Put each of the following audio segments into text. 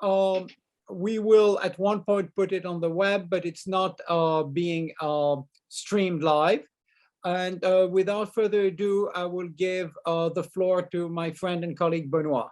We will at one point put it on the web, but it's not being streamed live. And without further ado, I will give the floor to my friend and colleague, Benoit.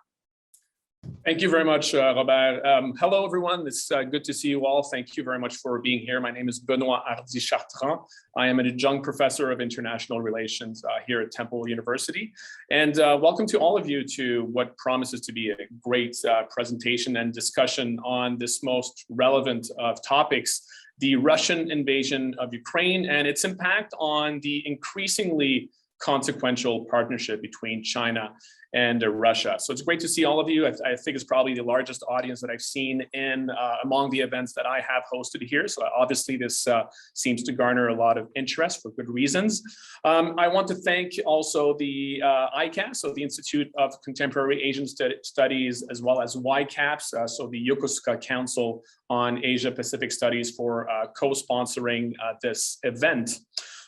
Thank you very much, Robert. Hello, everyone. It's good to see you all. Thank you very much for being here. My name is Benoit Hardy-Chartrand. I am an adjunct professor of international relations here at Temple University. And welcome to all of you to what promises to be a great presentation and discussion on this most relevant of topics, the Russian invasion of Ukraine and its impact on the increasingly consequential partnership between China and Russia. So it's great to see all of you. I think it's probably the largest audience that I've seen in among the events that I have hosted here. So obviously this seems to garner a lot of interest for good reasons. I want to thank also the ICAS, so the Institute of Contemporary Asian Studies, as well as ICAPS, so the Yokosuka Council on Asia Pacific Studies, for co-sponsoring this event.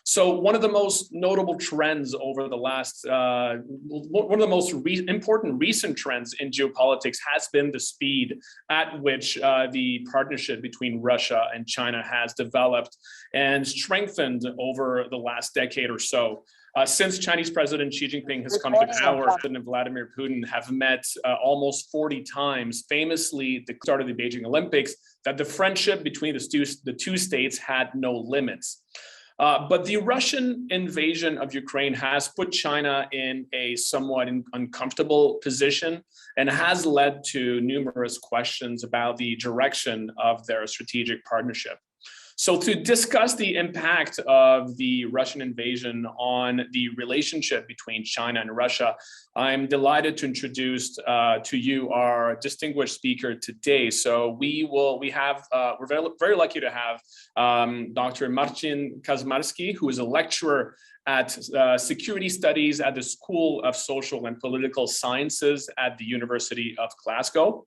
So one of the most notable trends over the last, one of the most important recent trends in geopolitics has been the speed at which the partnership between Russia and China has developed and strengthened over the last decade or so. Since Chinese President Xi Jinping has come to power, President Vladimir Putin have met almost 40 times, famously the start of the Beijing Olympics, that the friendship between the two states had no limits. But the Russian invasion of Ukraine has put China in a somewhat uncomfortable position and has led to numerous questions about the direction of their strategic partnership. So to discuss the impact of the Russian invasion on the relationship between China and Russia, I'm delighted to introduce to you our distinguished speaker today. So we're very lucky to have Dr. Marcin Kaczmarski, who is a lecturer at Security Studies at the School of Social and Political Sciences at the University of Glasgow.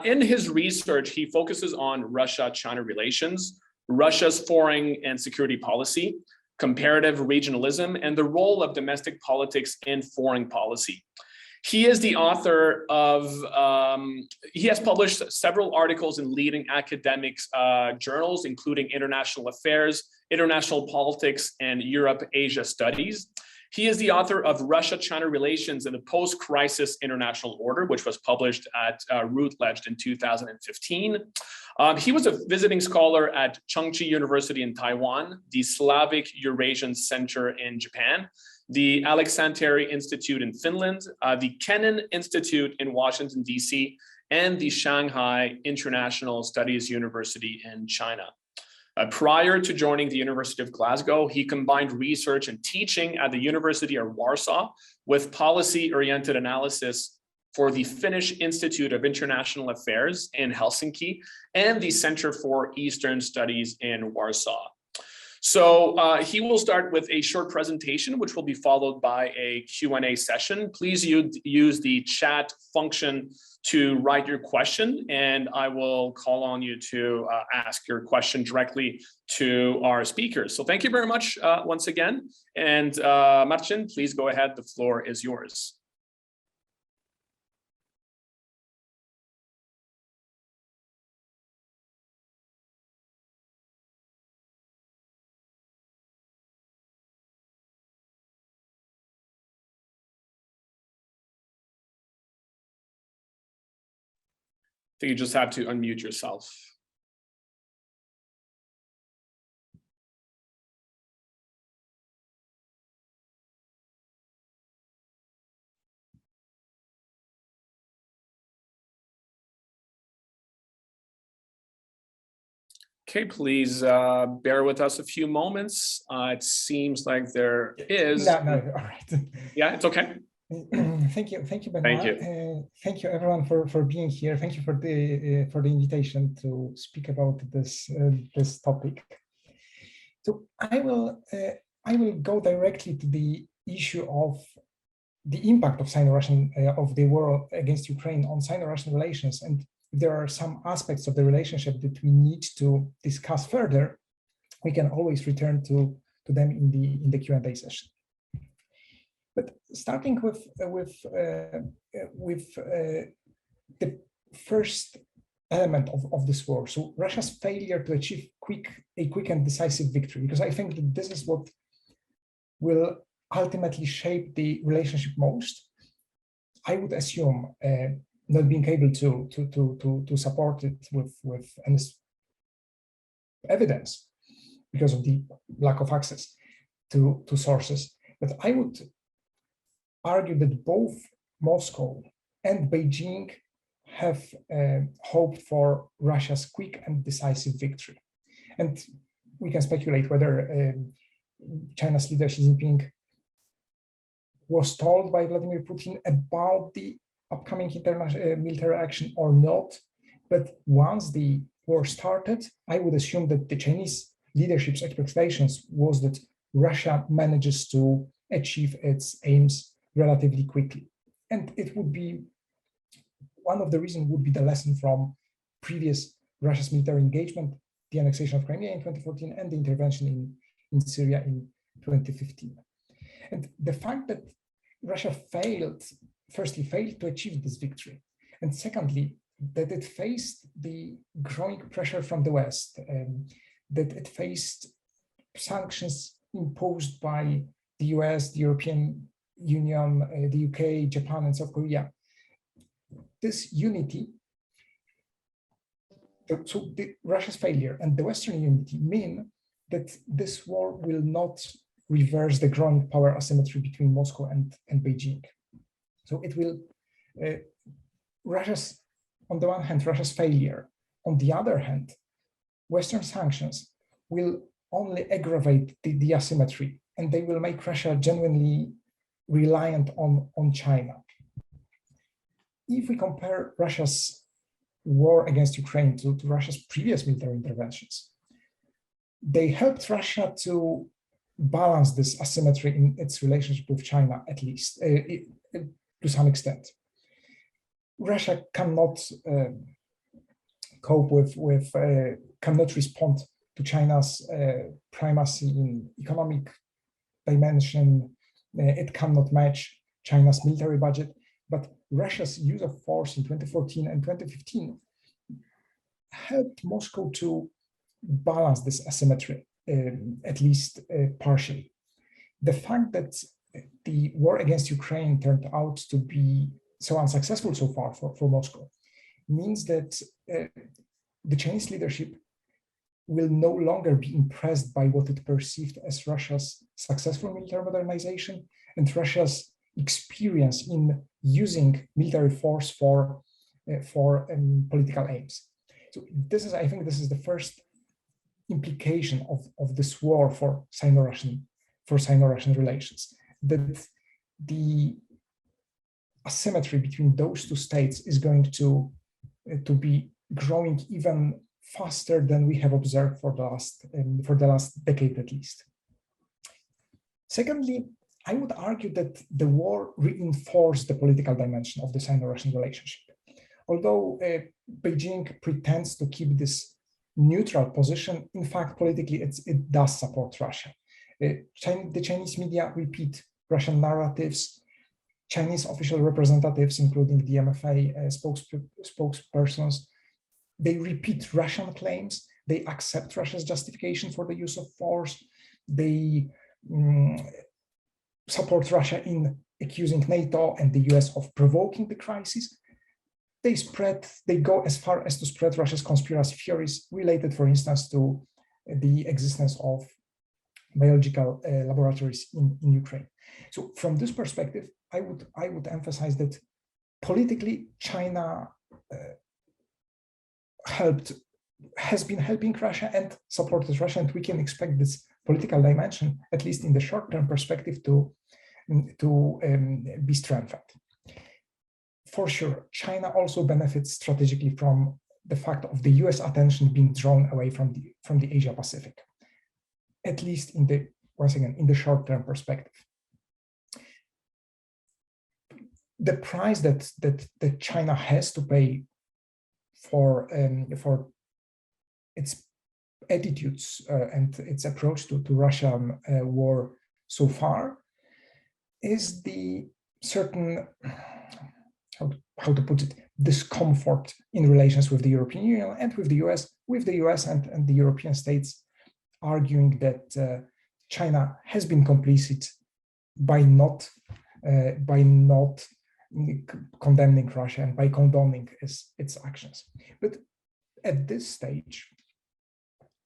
In his research, he focuses on Russia-China relations, Russia's foreign and security policy, comparative regionalism, and the role of domestic politics in foreign policy. He is the author of, he has published several articles in leading academics journals, including International Affairs, International Politics, and Europe-Asia Studies. He is the author of Russia-China Relations in the Post-Crisis International Order, which was published at Routledge in 2015. He was a visiting scholar at Chengchi University in Taiwan, the Slavic Eurasian Center in Japan, the Alexandria Institute in Finland, the Kennan Institute in Washington, D.C., and the Shanghai International Studies University in China. Prior to joining the University of Glasgow, he combined research and teaching at the University of Warsaw with policy-oriented analysis for the Finnish Institute of International Affairs in Helsinki and the Center for Eastern Studies in Warsaw. So he will start with a short presentation, which will be followed by a Q&A session. Please use the chat function to write your question, and I will call on you to ask your question directly to our speakers. So thank you very much once again. And Marcin, please go ahead. The floor is yours. I think you just have to unmute yourself. Okay, please bear with us a few moments. It seems like there is. No, all right. Yeah, it's okay. Thank you, Benoit. Thank you. Thank you, everyone, for being here. Thank you for the invitation to speak about this topic. So I will go directly to the issue of the impact of Sino-Russian of the war against Ukraine on Sino-Russian relations, and there are some aspects of the relationship that we need to discuss further. We can always return to them in the Q&A session. But starting with the first element of this war. So Russia's failure to achieve a quick and decisive victory, because I think that this is what will ultimately shape the relationship most. I would assume not being able to support it with any evidence because of the lack of access to sources. But I would argue that both Moscow and Beijing have hoped for Russia's quick and decisive victory. And we can speculate whether China's leader Xi Jinping was told by Vladimir Putin about the upcoming international military action or not. But once the war started, I would assume that the Chinese leadership's expectations was that Russia manages to achieve its aims relatively quickly. And it would be, one of the reasons would be the lesson from previous Russia's military engagement, the annexation of Crimea in 2014 and the intervention in Syria in 2015. And the fact that Russia firstly failed to achieve this victory, and secondly, that it faced the growing pressure from the West, that it faced sanctions imposed by the US, the European Union, the UK, Japan, and South Korea. This unity, so Russia's failure and the Western unity mean that this war will not reverse the growing power asymmetry between Moscow and Beijing. So it will, on the one hand, Russia's failure. On the other hand, Western sanctions will only aggravate the asymmetry, and they will make Russia genuinely reliant on China. If we compare Russia's war against Ukraine to Russia's previous military interventions, they helped Russia to balance this asymmetry in its relationship with China, at least to some extent. Russia cannot cope cannot respond to China's primacy in economic dimension. It cannot match China's military budget, but Russia's use of force in 2014 and 2015 helped Moscow to balance this asymmetry, at least partially. The fact that the war against Ukraine turned out to be so unsuccessful so far for Moscow means that the Chinese leadership will no longer be impressed by what it perceived as Russia's successful military modernization and Russia's experience in using military force for political aims. So I think this is the first implication of this war for Sino-Russian relations, that the asymmetry between those two states is going to be growing even faster than we have observed for the last decade at least. Secondly, I would argue that the war reinforced the political dimension of the Sino-Russian relationship. Although Beijing pretends to keep this neutral position, in fact, politically, it does support Russia. The Chinese media repeat Russian narratives. Chinese official representatives, including the MFA spokespersons, they repeat Russian claims. They accept Russia's justification for the use of force. They support Russia in accusing NATO and the US of provoking the crisis. They go as far as to spread Russia's conspiracy theories related, for instance, to the existence of biological laboratories in Ukraine. So from this perspective, I would emphasize that politically, China has been helping Russia and supported Russia, and we can expect this political dimension, at least in the short-term perspective, to be strengthened. For sure, China also benefits strategically from the fact of the US attention being drawn away from the Asia Pacific, at least once again, in the short-term perspective. The price that China has to pay for its attitudes and its approach to Russian war so far is the certain how to put it, discomfort in relations with the European Union and with the US and the European states arguing that China has been complicit by not condemning Russia and by condoning its actions. But at this stage,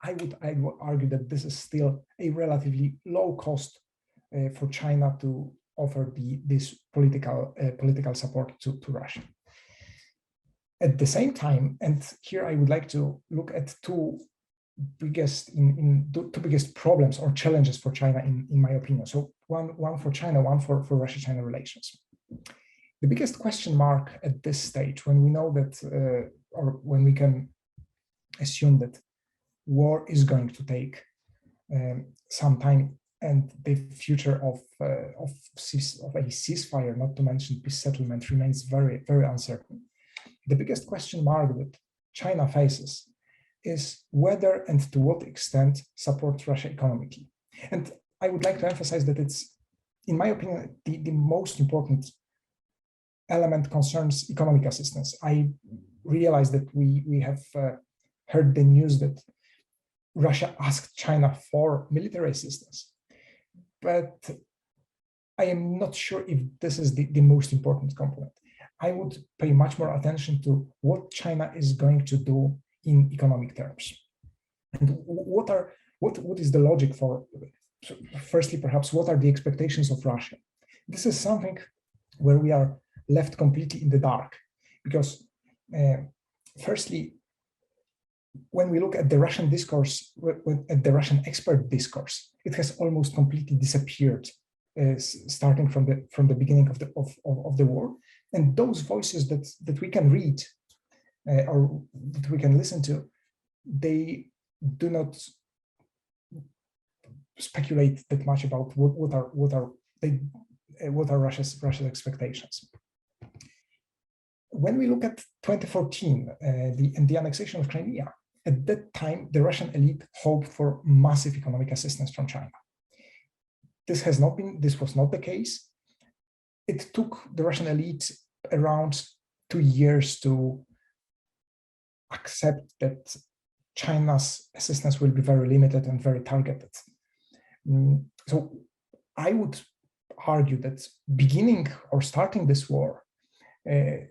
I would argue that this is still a relatively low cost for China to offer this political support to Russia. At the same time, and here I would like to look at two biggest problems or challenges for China in my opinion. So one for China, one for Russia-China relations. The biggest question mark at this stage, when we know that, or when we can assume that war is going to take some time, and the future of a ceasefire, not to mention peace settlement, remains very, very uncertain. The biggest question mark that China faces is whether and to what extent support Russia economically. And I would like to emphasize that it's, in my opinion, the most important element concerns economic assistance. I realize that we have heard the news that Russia asked China for military assistance, but I am not sure if this is the most important component. I would pay much more attention to what China is going to do in economic terms, and what is the logic for. So firstly, perhaps, what are the expectations of Russia? This is something where we are left completely in the dark, because firstly, when we look at the Russian discourse, at the Russian expert discourse, it has almost completely disappeared, starting from the beginning of the war. And those voices that we can read or that we can listen to, they do not speculate that much about what are Russia's expectations. When we look at 2014, the annexation of Crimea, at that time, the Russian elite hoped for massive economic assistance from China. This was not the case. It took the Russian elite around 2 years to accept that China's assistance will be very limited and very targeted. So I would argue that beginning or starting this war, the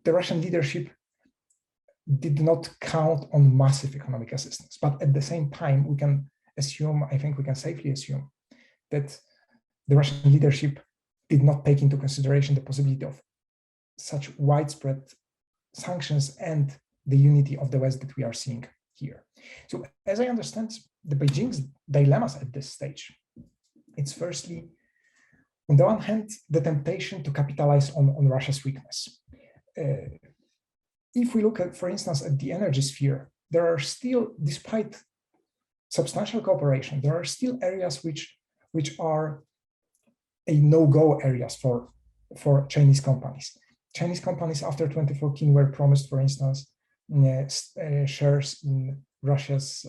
Russian leadership did not count on massive economic assistance. But at the same time, we can assume, I think we can safely assume, that the Russian leadership did not take into consideration the possibility of such widespread sanctions and the unity of the West that we are seeing here. So as I understand the Beijing's dilemmas at this stage, it's firstly, on the one hand, the temptation to capitalize on Russia's weakness. If we look at, for instance, at the energy sphere, there are still, despite substantial cooperation, there are still areas which are a no-go areas for Chinese companies. Chinese companies after 2014 were promised, for instance, shares in Russia's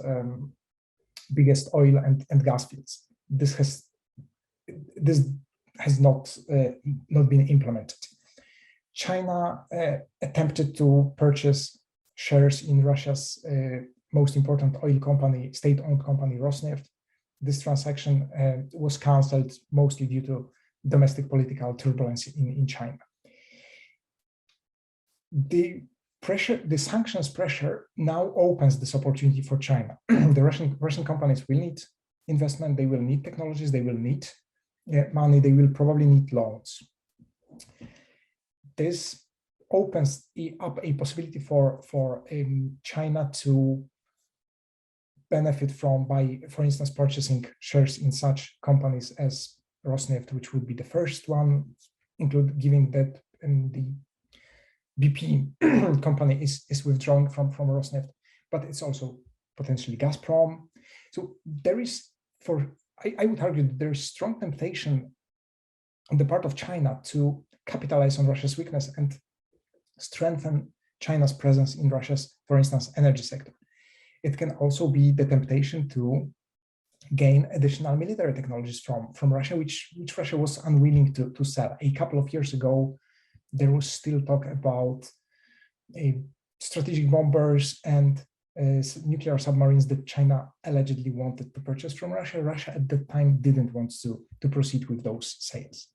biggest oil and gas fields. This has not been implemented. China attempted to purchase shares in Russia's most important oil company, state-owned company, Rosneft. This transaction was cancelled mostly due to domestic political turbulence in China. The sanctions pressure now opens this opportunity for China. The Russian companies will need investment, they will need technologies, they will need money, they will probably need loans. This opens up a possibility for China to benefit from by, for instance, purchasing shares in such companies as Rosneft, which would be the first one, given that the BP company is withdrawing from Rosneft, but it's also potentially Gazprom. So there is, I would argue that there is strong temptation on the part of China to capitalize on Russia's weakness and strengthen China's presence in Russia's, for instance, energy sector. It can also be the temptation to gain additional military technologies from Russia, which Russia was unwilling to sell. A couple of years ago, there was still talk about strategic bombers and nuclear submarines that China allegedly wanted to purchase from Russia. Russia at the time didn't want to proceed with those sales.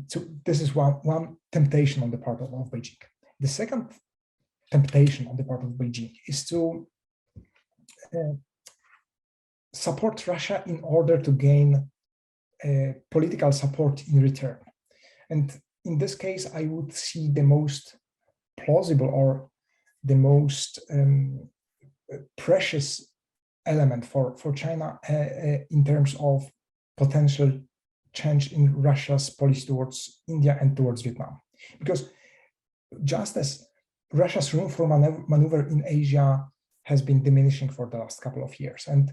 So this is one temptation on the part of Beijing. The second temptation on the part of Beijing is to support Russia in order to gain political support in return. And in this case, I would see the most plausible or the most precious element for China in terms of potential change in Russia's policy towards India and towards Vietnam. Because just as Russia's room for maneuver in Asia has been diminishing for the last couple of years, and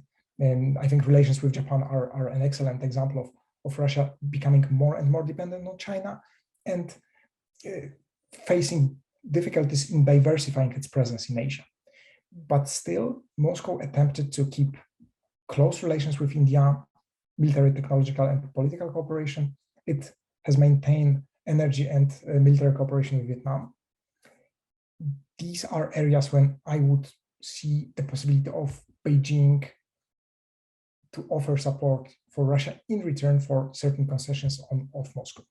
I think relations with Japan are an excellent example of Russia becoming more and more dependent on China and facing difficulties in diversifying its presence in Asia. But still, Moscow attempted to keep close relations with India, military, technological, and political cooperation. It has maintained energy and military cooperation with Vietnam. These are areas when I would see the possibility of Beijing to offer support for Russia in return for certain concessions of Moscow.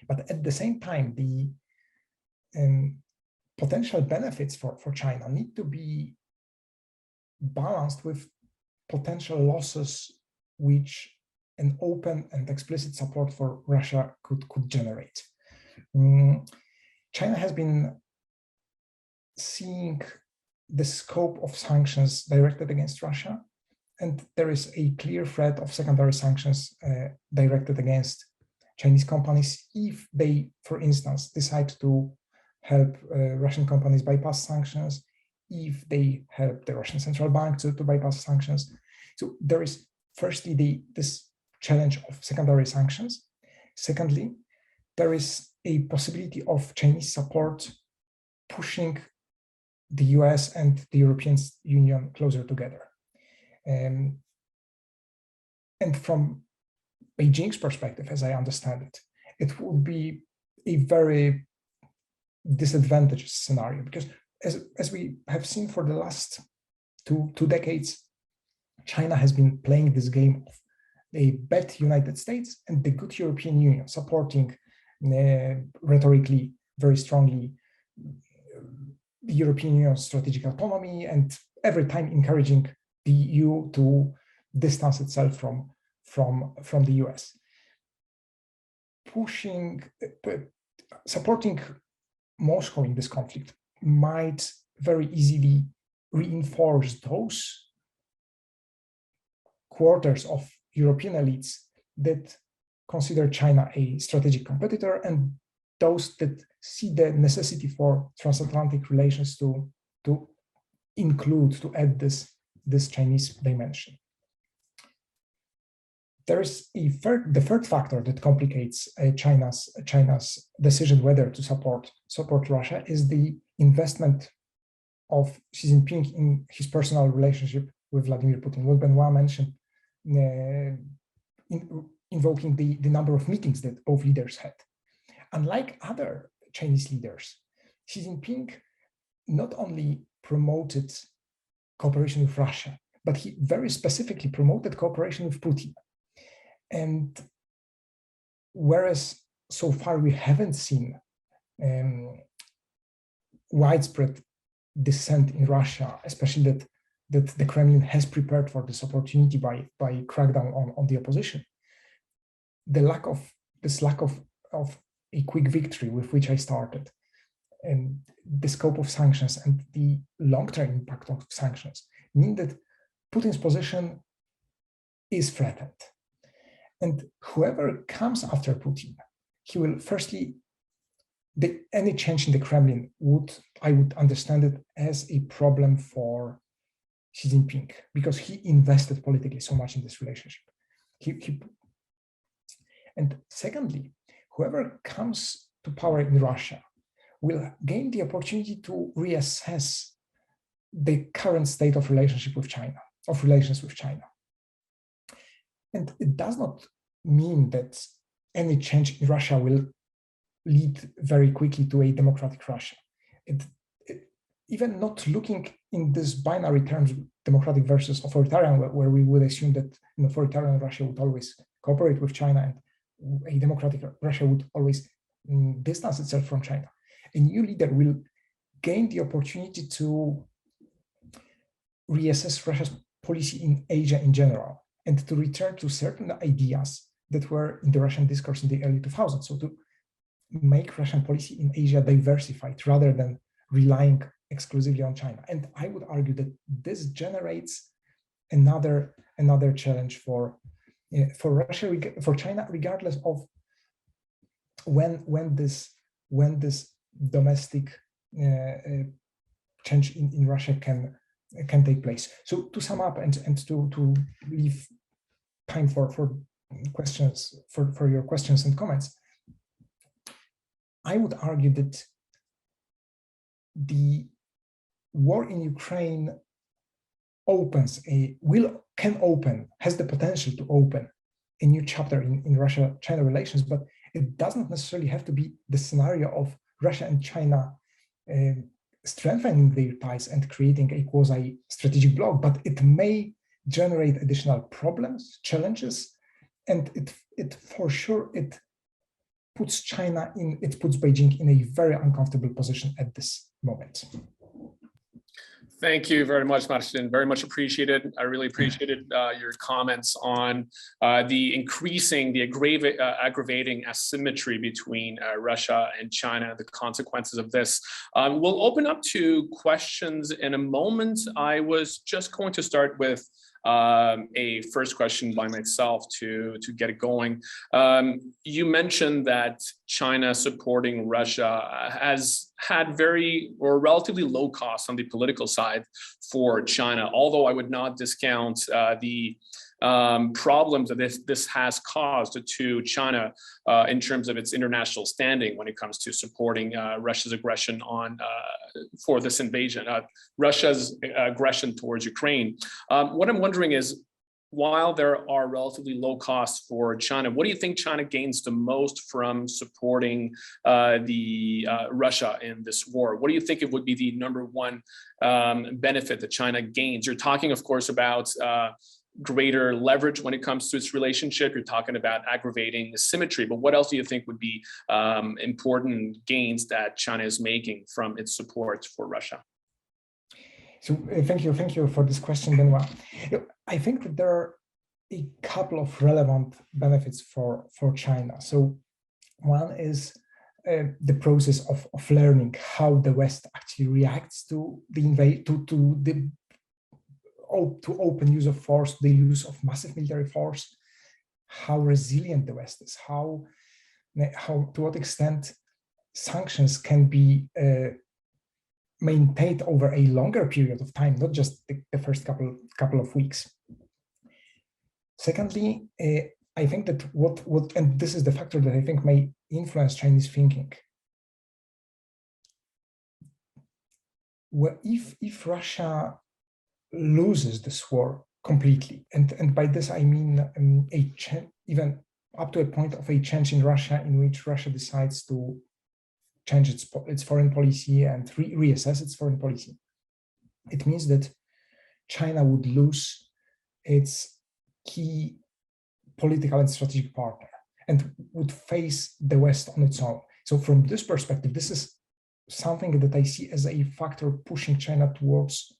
But at the same time, the potential benefits for China need to be balanced with potential losses which an open and explicit support for Russia could generate. China has been seeing the scope of sanctions directed against Russia, and there is a clear threat of secondary sanctions directed against Chinese companies if they, for instance, decide to help Russian companies bypass sanctions, if they help the Russian central bank to bypass sanctions. So there is firstly this challenge of secondary sanctions. Secondly, there is a possibility of Chinese support pushing the US and the European Union closer together. And from Beijing's perspective, as I understand it, it would be a very disadvantageous scenario because as we have seen for the last two decades, China has been playing this game of a bad United States and the good European Union, supporting rhetorically very strongly the European Union's strategic autonomy and every time encouraging the EU to distance itself from the US. Supporting Moscow in this conflict might very easily reinforce those quarters of European elites that consider China a strategic competitor and those that see the necessity for transatlantic relations to add this Chinese dimension. There is the third factor that complicates China's decision whether to support Russia is the investment of Xi Jinping in his personal relationship with Vladimir Putin. What Benoit mentioned, invoking the number of meetings that both leaders had. Unlike other Chinese leaders, Xi Jinping not only promoted cooperation with Russia, but he very specifically promoted cooperation with Putin. And whereas so far we haven't seen widespread dissent in Russia, especially that the Kremlin has prepared for this opportunity by crackdown on the opposition, this lack of a quick victory with which I started, and the scope of sanctions and the long-term impact of sanctions mean that Putin's position is threatened. And whoever comes after Putin, he will firstly, any change in the Kremlin I would understand it as a problem for Xi Jinping because he invested politically so much in this relationship. And secondly, whoever comes to power in Russia will gain the opportunity to reassess the current state of relations with China. And it does not mean that any change in Russia will lead very quickly to a democratic Russia. Even not looking in this binary terms, democratic versus authoritarian, where we would assume that an authoritarian Russia would always cooperate with China and a democratic Russia would always distance itself from China. A new leader will gain the opportunity to reassess Russia's policy in Asia in general, and to return to certain ideas that were in the Russian discourse in the early 2000s. So to make Russian policy in Asia diversified rather than relying exclusively on China. And I would argue that this generates another challenge for Russia, for China, regardless of when this domestic change in Russia can take place. So to sum up and to leave time for questions, for your questions and comments, I would argue that the war in Ukraine has the potential to open a new chapter in Russia-China relations, but it doesn't necessarily have to be the scenario of Russia and China strengthening their ties and creating a quasi-strategic bloc, but it may generate additional problems, challenges, and it for sure puts Beijing in a very uncomfortable position at this moment. Thank you very much, Marcin. Very much appreciated. I really appreciated your comments on the aggravating asymmetry between Russia and China, the consequences of this. We'll open up to questions in a moment. I was just going to start with a first question by myself to get it going. You mentioned that China supporting Russia has had relatively low costs on the political side for China, although I would not discount the problems that this has caused to China in terms of its international standing when it comes to supporting Russia's aggression for this invasion, Russia's aggression towards Ukraine. What I'm wondering is, while there are relatively low costs for China, what do you think China gains the most from supporting Russia in this war? What do you think it would be the number one benefit that China gains? You're talking, of course, about greater leverage when it comes to its relationship. You're talking about aggravating asymmetry, but what else do you think would be important gains that China is making from its support for Russia? So thank you for this question, Benoit. I think that there are a couple of relevant benefits for China. So one is the process of learning how the West actually reacts to the open use of force, the use of massive military force, how resilient the West is, how to what extent sanctions can be maintained over a longer period of time, not just the first couple of weeks. Secondly, I think that and this is the factor that I think may influence Chinese thinking. If Russia loses this war completely, and by this I mean even up to a point of a change in Russia, in which Russia decides to change its foreign policy and reassess its foreign policy, it means that China would lose its key political and strategic partner and would face the West on its own. So from this perspective, this is something that I see as a factor pushing China towards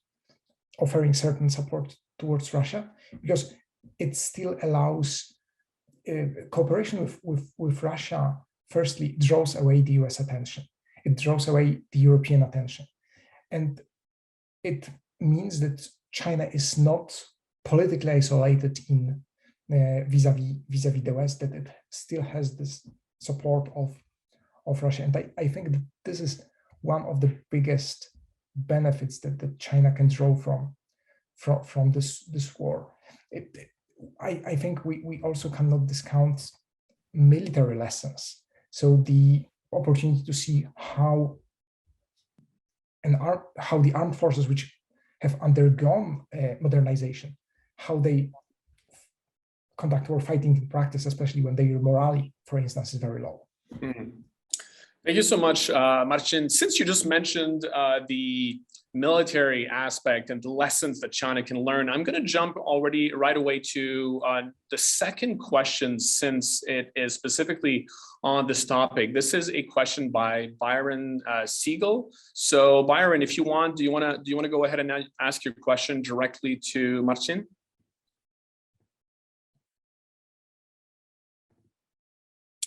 offering certain support towards Russia, because it still allows cooperation with Russia. Firstly, draws away the US attention. It draws away the European attention. And it means that China is not politically isolated in vis-a-vis the West, that it still has this support of Russia. And I think that this is one of the biggest benefits that China can draw from this war. I think we also cannot discount military lessons. So the opportunity to see how the armed forces, which have undergone modernization, how they conduct war fighting in practice, especially when their morale, for instance, is very low. Mm. Thank you so much, Marcin. Since you just mentioned the military aspect and the lessons that China can learn, I'm going to jump already right away to the second question, since it is specifically on this topic. This is a question by Byron Siegel. So Byron, if you want, do you want to go ahead and ask your question directly to Marcin?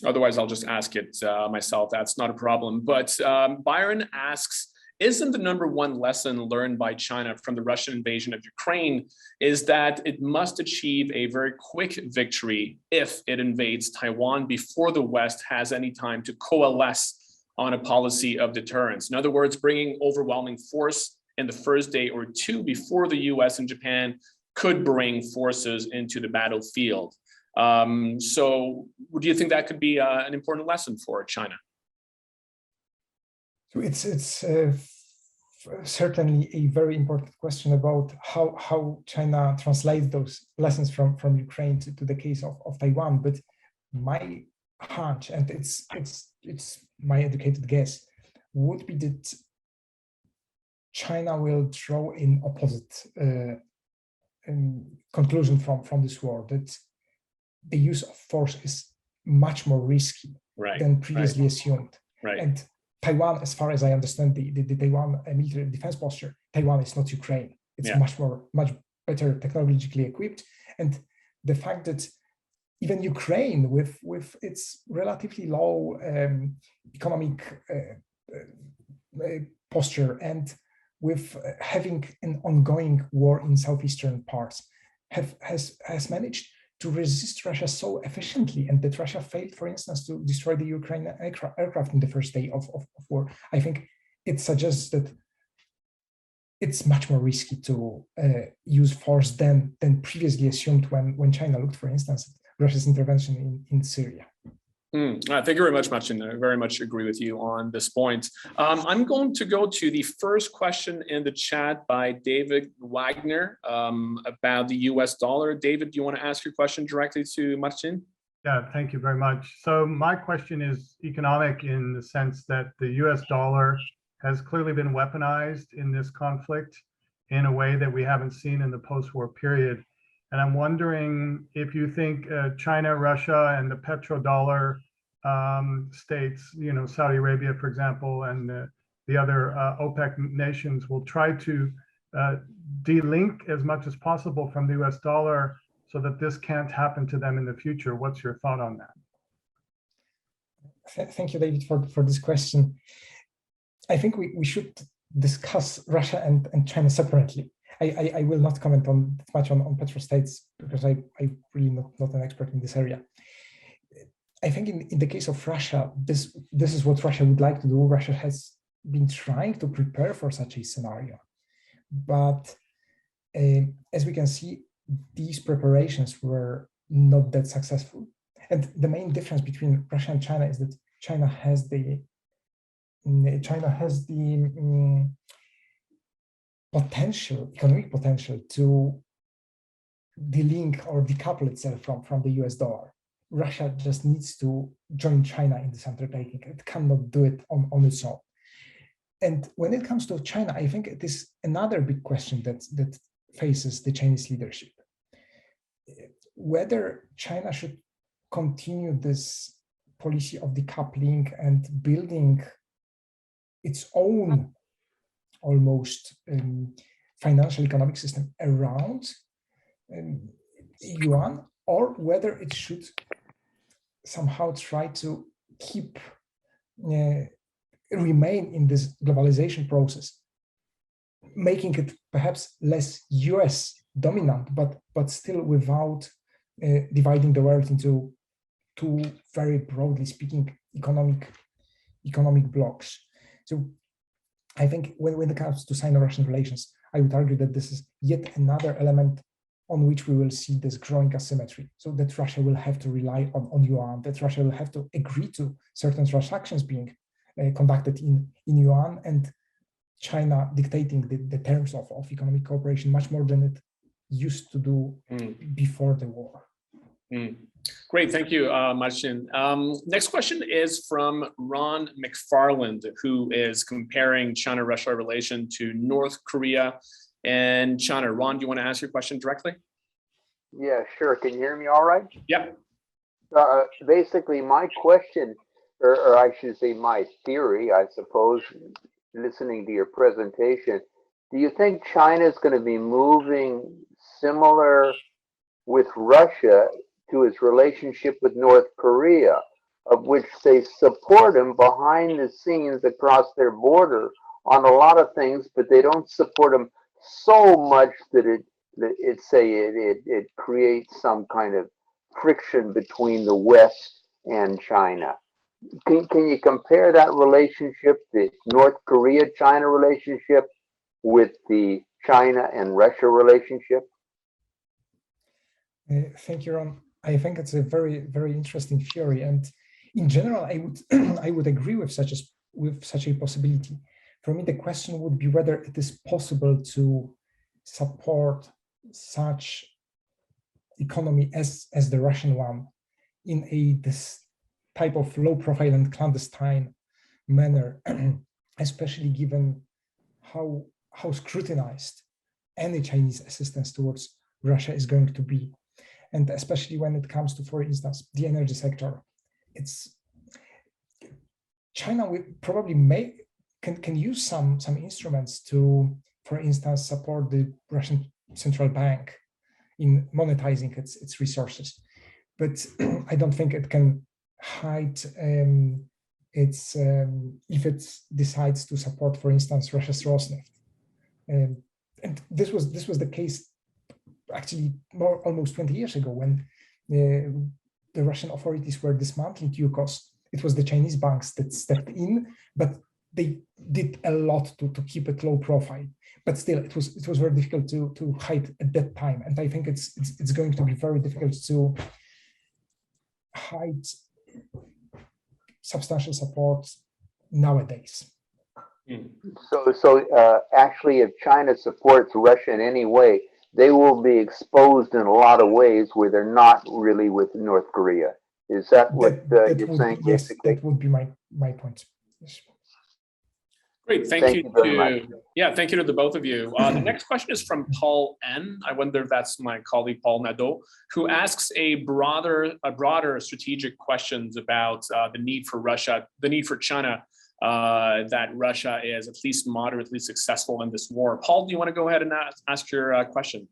Otherwise, I'll just ask it myself. That's not a problem. But Byron asks, isn't the #1 lesson learned by China from the Russian invasion of Ukraine is that it must achieve a very quick victory if it invades Taiwan before the West has any time to coalesce on a policy of deterrence? In other words, bringing overwhelming force in the first day or two before the US and Japan could bring forces into the battlefield. So do you think that could be an important lesson for China? So it's certainly a very important question about how China translates those lessons from Ukraine to the case of Taiwan. But my hunch, and it's my educated guess, would be that China will draw an opposite conclusion from this war, that the use of force is much more risky than previously assumed. And Taiwan, as far as I understand the Taiwan military defense posture, Taiwan is not Ukraine. It's much better technologically equipped. And the fact that even Ukraine, with its relatively low economic posture and with having an ongoing war in southeastern parts, has managed to resist Russia so efficiently, and that Russia failed, for instance, to destroy the Ukrainian aircraft in the first day of war. I think it suggests that it's much more risky to use force than previously assumed when China looked, for instance, at Russia's intervention in Syria. Thank you very much, Marcin. I very much agree with you on this point. I'm going to go to the first question in the chat by David Wagner about the US dollar. David, do you want to ask your question directly to Marcin? Yeah, thank you very much. So my question is economic in the sense that the US dollar has clearly been weaponized in this conflict in a way that we haven't seen in the post-war period. And I'm wondering if you think China, Russia, and the petrodollar states, Saudi Arabia, for example, and the other OPEC nations will try to de-link as much as possible from the US dollar so that this can't happen to them in the future. What's your thought on that? Thank you, David, for this question. I think we should discuss Russia and China separately. I will not comment much on petrostates because I'm really not an expert in this area. I think in the case of Russia, this is what Russia would like to do. Russia has been trying to prepare for such a scenario. But as we can see, these preparations were not that successful. And the main difference between Russia and China is that China has the economic potential to de-link or decouple itself from the US dollar. Russia just needs to join China in this undertaking. It cannot do it on its own. And when it comes to China, I think it is another big question that faces the Chinese leadership. Whether China should continue this policy of decoupling and building its own almost financial economic system around yuan, or whether it should somehow try to remain in this globalization process, making it perhaps less US dominant, but still without dividing the world into two, very broadly speaking, economic blocks. So I think when it comes to Sino-Russian relations, I would argue that this is yet another element on which we will see this growing asymmetry. So that Russia will have to rely on yuan, that Russia will have to agree to certain transactions being conducted in yuan, and China dictating the terms of economic cooperation much more than it used to do before the war. Mm. Great, thank you, Marcin. Next question is from Ron McFarland, who is comparing China-Russia relation to North Korea and China. Ron, do you want to ask your question directly? Yeah, sure. Can you hear me all right? Yeah. Basically, my question, or I should say my theory, I suppose, listening to your presentation, do you think China is going to be moving similar with Russia to its relationship with North Korea, of which they support him behind the scenes across their border on a lot of things, but they don't support him so much that it creates some kind of friction between the West and China. Can you compare that relationship, the North Korea-China relationship, with the China and Russia relationship? Thank you, Ron. I think it's a very, very interesting theory, and in general, I would I would agree with such a possibility. For me, the question would be whether it is possible to support such economy as the Russian one in this type of low profile and clandestine manner, especially given how scrutinized any Chinese assistance towards Russia is going to be. And especially when it comes to, for instance, the energy sector, China will probably can use some instruments to, for instance, support the Russian central bank in monetizing its resources. But I don't think it can hide if it decides to support, for instance, Russia's Rosneft. And this was the case actually almost 20 years ago when the Russian authorities were dismantling ICAS. It was the Chinese banks that stepped in, but they did a lot to keep it low profile. But still, it was very difficult to hide at that time, and I think it's going to be very difficult to hide substantial support nowadays. So actually, if China supports Russia in any way, they will be exposed in a lot of ways where they're not really with North Korea. Is that what you're saying? Yes, basically? that would be my point. Yes. Great, thank you very much. Yeah, thank you to the both of you. The next question is from Paul N. I wonder if that's my colleague Paul Nadeau, who asks a broader strategic questions about the need for Russia, the need for China, that Russia is at least moderately successful in this war. Paul, do you want to go ahead and ask your question?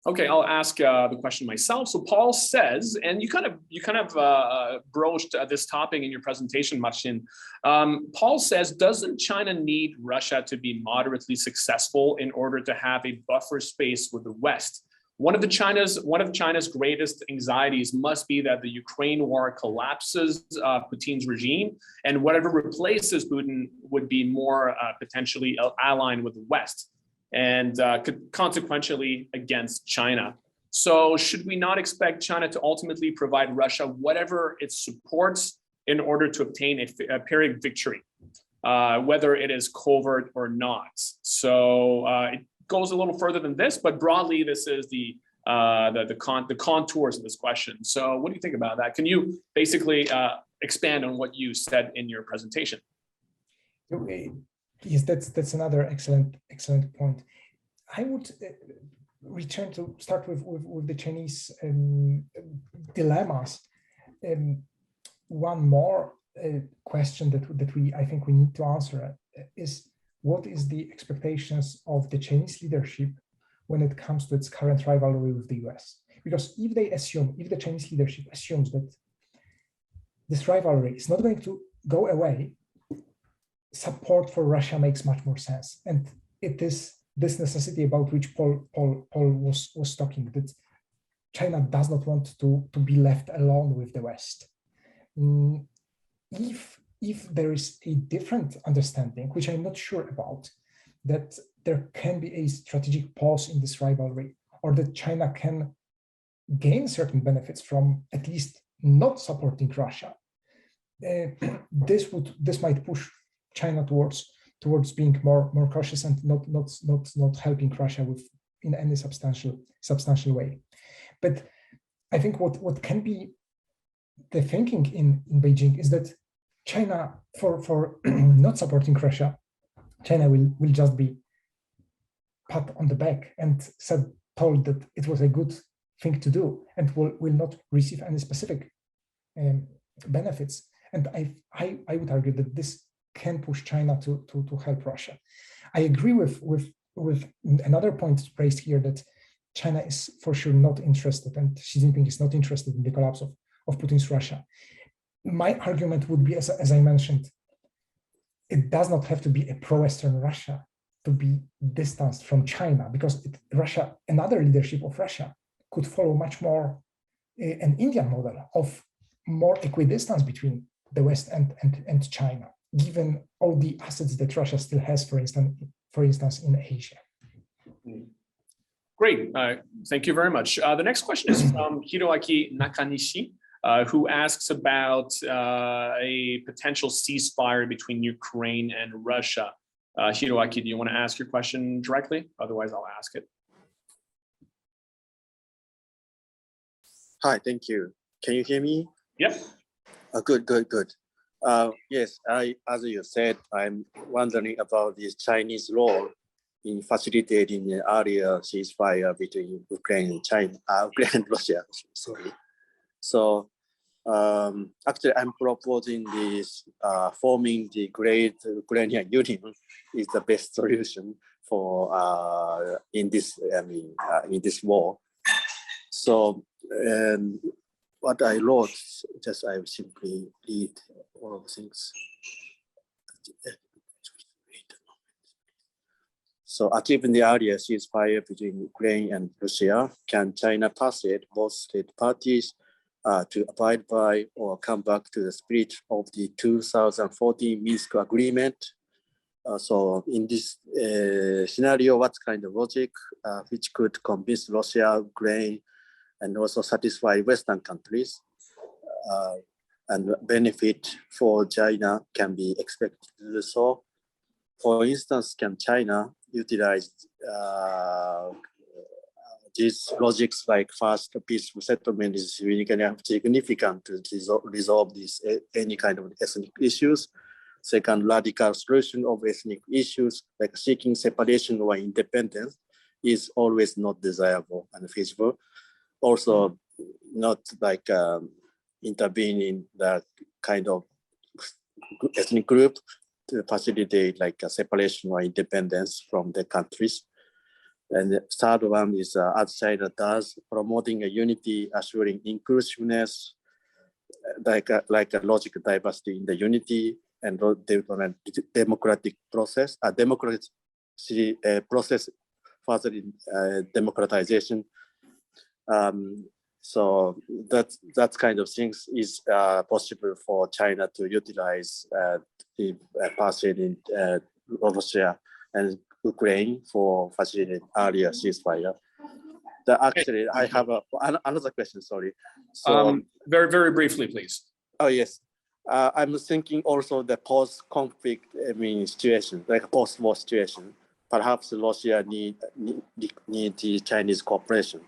Okay, I'll ask the question myself. So Paul says, and you kind of broached this topic in your presentation, Marcin. Paul says, doesn't China need Russia to be moderately successful in order to have a buffer space with the West? One of China's greatest anxieties must be that the Ukraine war collapses Putin's regime, and whatever replaces Putin would be more potentially aligned with the West, and could consequentially against China. So should we not expect China to ultimately provide Russia whatever it supports in order to obtain a Pyrrhic victory, whether it is covert or not? So it goes a little further than this, but broadly, this is the contours of this question. So what do you think about that? Can you basically expand on what you said in your presentation? Yes, that's another excellent point. I would return to start with the Chinese dilemmas. One more question that I think we need to answer is, what is the expectations of the Chinese leadership when it comes to its current rivalry with the US? Because if the Chinese leadership assumes that this rivalry is not going to go away, support for Russia makes much more sense. And it is this necessity about which Paul was talking, that China does not want to be left alone with the West. If there is a different understanding, which I'm not sure about, that there can be a strategic pause in this rivalry, or that China can gain certain benefits from at least not supporting Russia, this might push China towards towards being more cautious and not helping Russia in any substantial way. But I think what can be the thinking in Beijing is that China, for not supporting Russia, China will just be pat on the back and told that it was a good thing to do and will not receive any specific benefits. And I would argue that this can push China to help Russia. I agree with another point raised here, that China is for sure not interested, and Xi Jinping is not interested in the collapse of Putin's Russia. My argument would be, as I mentioned, it does not have to be a pro-Western Russia to be distanced from China, because Russia, another leadership of Russia, could follow much more an Indian model of more equidistance between the West and China, given all the assets that Russia still has, for instance, in Asia. Great, thank you very much. The next question is from Hiroaki Nakanishi, who asks about a potential ceasefire between Ukraine and Russia. Hiroaki, do you want to ask your question directly? Otherwise, I'll ask it. Hi, thank you. Can you hear me? Yep. Good. Yes, as you said, I'm wondering about this Chinese role in facilitating the earlier ceasefire between Ukraine and China, Ukraine and Russia. Sorry. So actually, I'm proposing this forming the Great Ukrainian Union is the best solution for in this war. So what I wrote, just I will simply read all of things. So achieving the earlier ceasefire between Ukraine and Russia, can China persuade both state parties to abide by or come back to the spirit of the 2014 Minsk agreement? So in this scenario, what kind of logic which could convince Russia, Ukraine, and also satisfy Western countries and benefit for China can be expected to do so? For instance, can China utilize these logics like first peaceful settlement is significant to resolve this any kind of ethnic issues? Second, radical solution of ethnic issues like seeking separation or independence is always not desirable and feasible. Also, not like intervening that kind of ethnic group to facilitate like a separation or independence from the countries. And the third one is, as China does, promoting a unity, assuring inclusiveness, like a logical diversity in the unity and democratic process, process further in democratization. So that kind of things is possible for China to utilize the passing in Russia and Ukraine for facilitating earlier ceasefire. Actually, I have another question, sorry. So, very, very briefly, please. Oh, yes. I'm thinking also the post-conflict situation, like post-war situation. Perhaps Russia need the Chinese cooperation.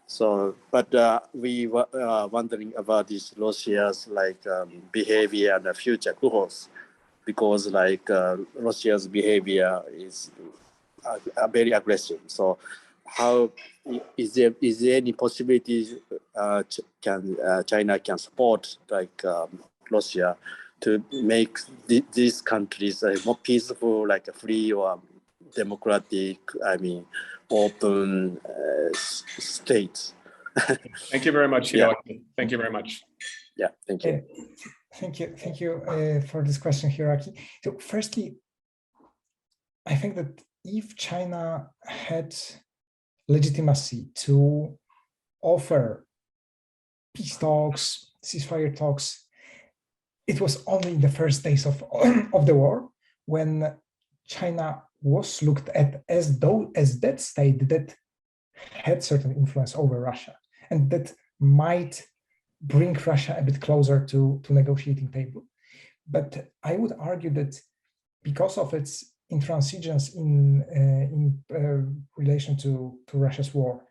So, but we were wondering about this Russia's behavior and the future course, because Russia's behavior is very aggressive. So, how is there any possibility China can support Russia to make these countries more peaceful, like a free or democratic, open states? Thank you very much, Hiroaki. Yeah. Thank you very much. Yeah, thank you. Thank you for this question, Hiroaki. So firstly, I think that if China had legitimacy to offer peace talks, ceasefire talks, it was only in the first days of the war when China was looked at as that state that had certain influence over Russia and that might bring Russia a bit closer to negotiating table. But I would argue that because of its intransigence in relation to Russia's war,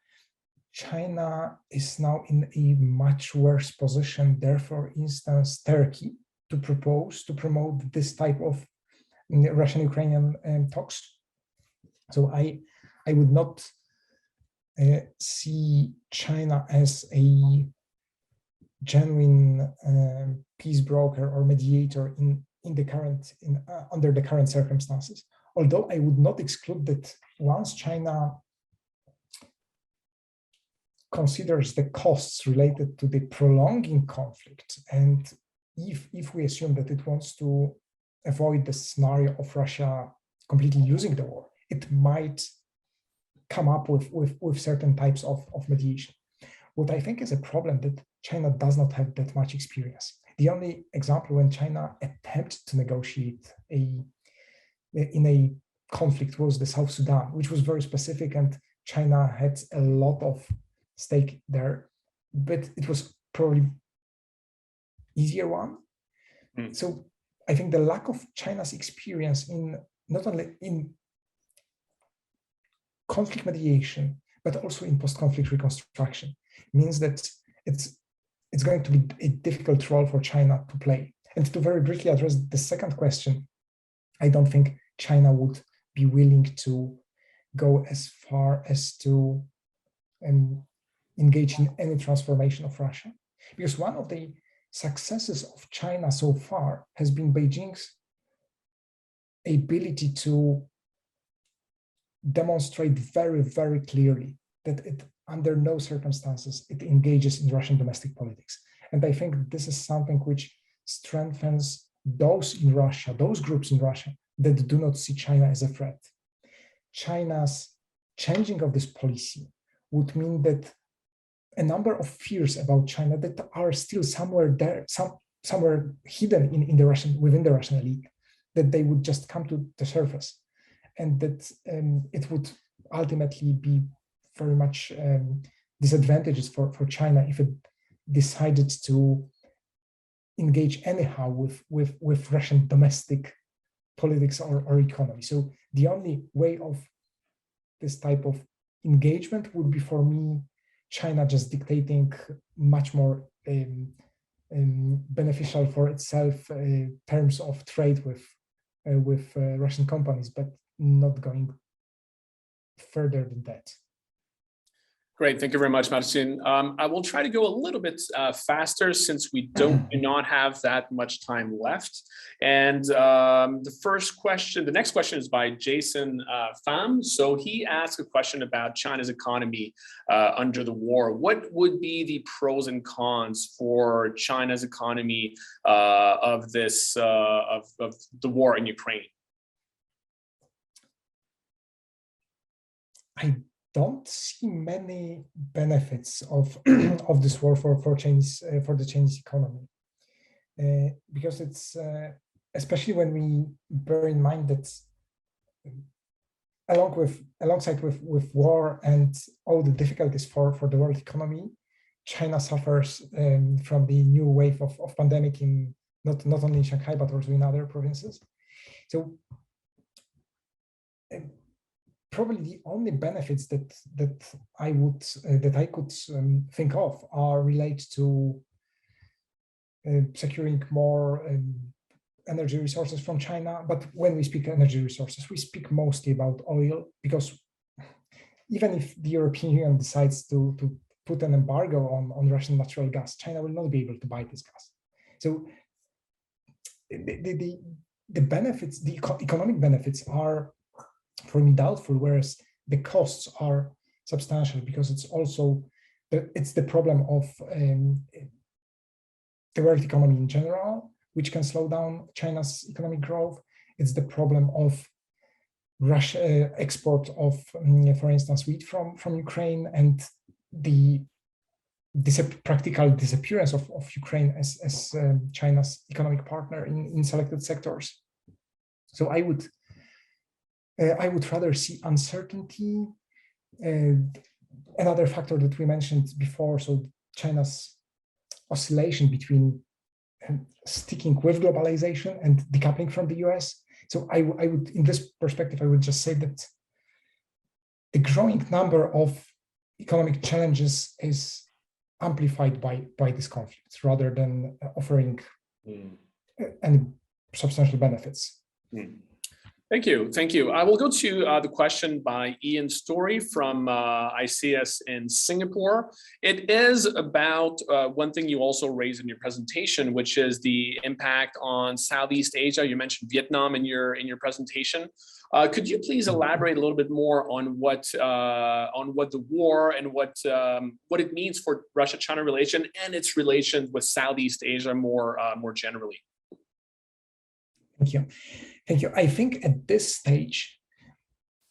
China is now in a much worse position there, for instance, Turkey, to promote this type of Russian-Ukrainian talks. So I would not see China as a genuine peace broker or mediator under the current circumstances. Although I would not exclude that once China considers the costs related to the prolonging conflict, and if we assume that it wants to avoid the scenario of Russia completely losing the war, it might come up with certain types of mediation. What I think is a problem that China does not have that much experience. The only example when China attempted to negotiate in a conflict was the South Sudan, which was very specific, and China had a lot of stake there, but it was probably easier one. So I think the lack of China's experience in not only in conflict mediation, but also in post-conflict reconstruction means that it's going to be a difficult role for China to play. And to very briefly address the second question, I don't think China would be willing to go as far as to engage in any transformation of Russia, because one of the successes of China so far has been Beijing's ability to demonstrate very, very clearly that it, under no circumstances, it engages in Russian domestic politics. And I think this is something which strengthens those in Russia, those groups in Russia that do not see China as a threat. China's changing of this policy would mean that a number of fears about China that are still somewhere there, somewhere hidden within the Russian elite, that they would just come to the surface, and that it would ultimately be very much disadvantageous for China if it decided to engage anyhow with Russian domestic politics or economy. So the only way of this type of engagement would be, for me, China just dictating much more beneficial for itself terms of trade with Russian companies, but not going further than that. Great, thank you very much, Marcin. I will try to go a little bit faster since we do not have that much time left. And the next question is by Jason Pham. So he asked a question about China's economy under the war. What would be the pros and cons for China's economy of the war in Ukraine? I don't see many benefits of this war for the Chinese economy, because it's especially when we bear in mind that alongside with war and all the difficulties for the world economy, China suffers from the new wave of pandemic in not only in Shanghai but also in other provinces. So probably the only benefits that I could think of are related to securing more energy resources from China. But when we speak energy resources, we speak mostly about oil, because even if the European Union decides to put an embargo on Russian natural gas, China will not be able to buy this gas. So the benefits, the economic benefits, are for me doubtful, whereas the costs are substantial, because it's also the problem of the world economy in general, which can slow down China's economic growth. It's the problem of Russia export of, for instance, wheat from Ukraine, and the practical disappearance of Ukraine as China's economic partner in selected sectors. So I would rather see uncertainty. Another factor that we mentioned before, so China's oscillation between sticking with globalization and decoupling from the US. So I would, in this perspective, I would just say that the growing number of economic challenges is amplified by this conflict rather than offering any substantial benefits. Thank you. Thank you. I will go to the question by Ian Story from ICAS in Singapore. It is about one thing you also raised in your presentation, which is the impact on Southeast Asia. You mentioned Vietnam in your presentation. Could you please elaborate a little bit more on what the war and what it means for Russia-China relation and its relation with Southeast Asia more generally? Thank you. Thank you. I think at this stage,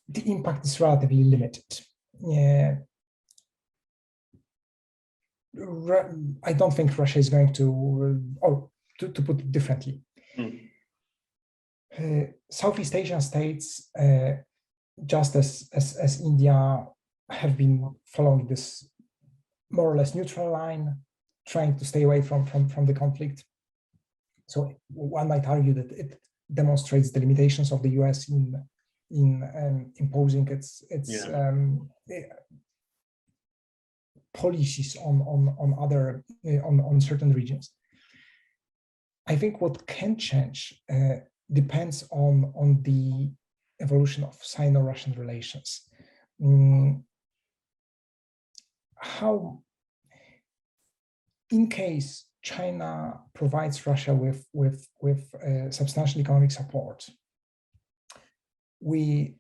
the impact is relatively limited. I don't think Russia is going to, or to put it differently, Southeast Asian states, just as India, have been following this more or less neutral line, trying to stay away from the conflict. So one might argue that it demonstrates the limitations of the US in imposing its policies on certain regions. I think what can change depends on the evolution of Sino-Russian relations. How, in case China provides Russia with substantial economic support, we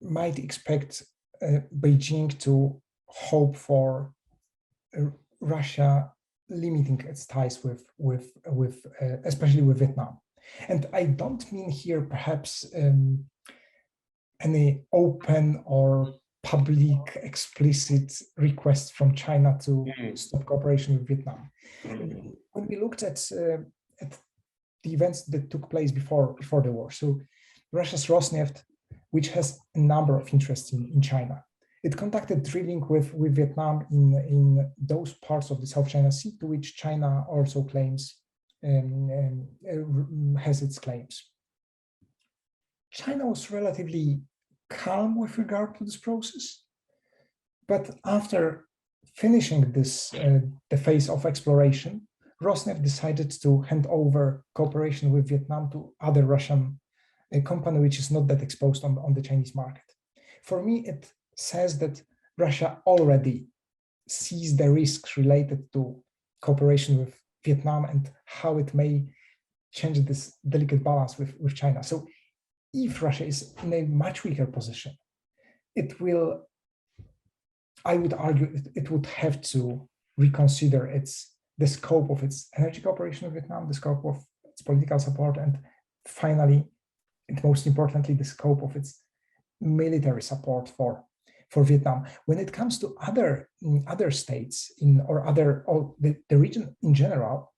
might expect Beijing to hope for Russia limiting its ties with especially with Vietnam. And I don't mean here perhaps any open or public explicit request from China to stop cooperation with Vietnam. When we looked at the events that took place before the war, so Russia's Rosneft, which has a number of interests in China, it conducted drilling with Vietnam in those parts of the South China Sea to which China also claims has its claims. China was relatively calm with regard to this process, but after finishing this the phase of exploration, Rosneft decided to hand over cooperation with Vietnam to other Russian company which is not that exposed on the Chinese market. For me, it says that Russia already sees the risks related to cooperation with Vietnam and how it may change this delicate balance with China. So if Russia is in a much weaker position, it will, I would argue, it would have to reconsider the scope of its energy cooperation with Vietnam, the scope of its political support, and finally, and most importantly, the scope of its military support for Vietnam. When it comes to other states or the region in general,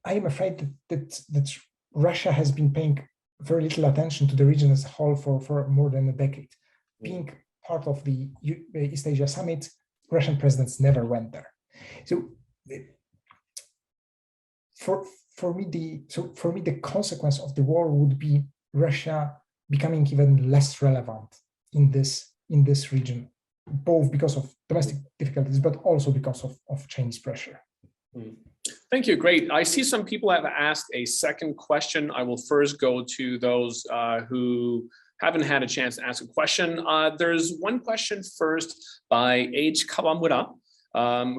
I am afraid that Russia has been paying very little attention to the region as a whole for more than a decade. Being part of the East Asia Summit, Russian presidents never went there. So for me, the consequence of the war would be Russia becoming even less relevant in this region, both because of domestic difficulties, but also because of Chinese pressure. Thank you. Great. I see some people have asked a second question. I will first go to those who haven't had a chance to ask a question. There's one question first by H. Kawamura,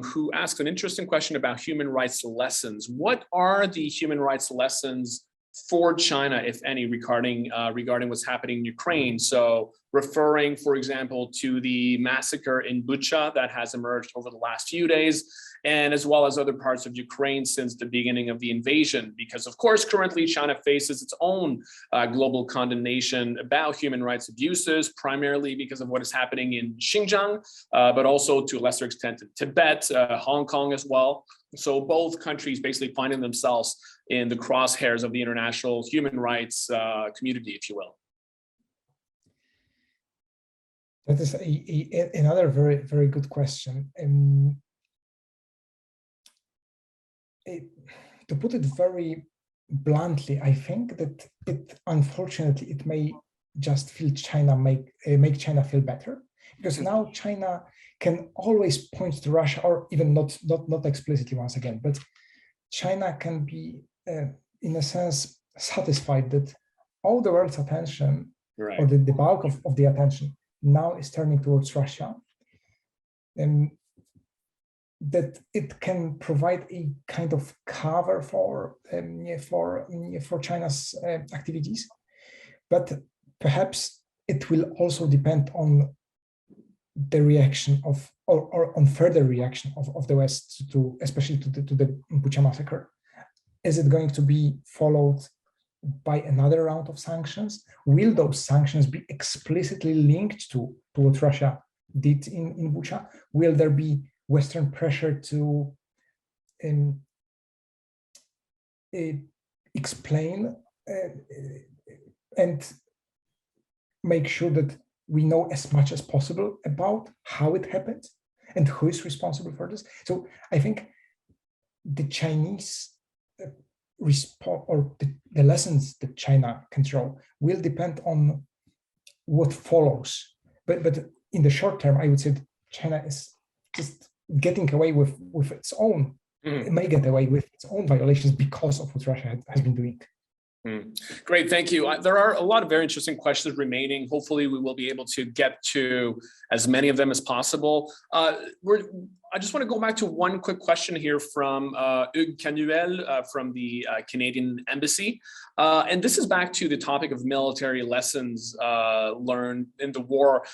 who asked an interesting question about human rights lessons. What are the human rights lessons for China, if any, regarding what's happening in Ukraine? So referring, for example, to the massacre in Bucha that has emerged over the last few days, and as well as other parts of Ukraine since the beginning of the invasion, because of course, currently China faces its own global condemnation about human rights abuses, primarily because of what is happening in Xinjiang, but also to a lesser extent in Tibet, Hong Kong as well. So both countries basically finding themselves in the crosshairs of the international human rights community, if you will. That is another very, very good question. to put it very bluntly, I think that unfortunately it may just feel make China feel better, because now China can always point to Russia, or even not explicitly once again, but China can be in a sense satisfied that all the world's attention, or the bulk of the attention now is turning towards Russia, and that it can provide a kind of cover for China's activities, but perhaps it will also depend on the reaction of, or on further reaction of the West to, especially to the Bucha massacre. Is it going to be followed by another round of sanctions? Will those sanctions be explicitly linked to what Russia did in Bucha? Will there be Western pressure to explain and make sure that we know as much as possible about how it happened and who is responsible for this? So I think the Chinese response, or the lessons that China can draw, will depend on what follows. But in the short term, I would say that China is just getting away with its own, it may get away with its own violations because of what Russia has been doing. Great, thank you. There are a lot of very interesting questions remaining. Hopefully we will be able to get to as many of them as possible. I just want to go back to one quick question here from Hugues Canuel from the Canadian Embassy. And this is back to the topic of military lessons learned in the war.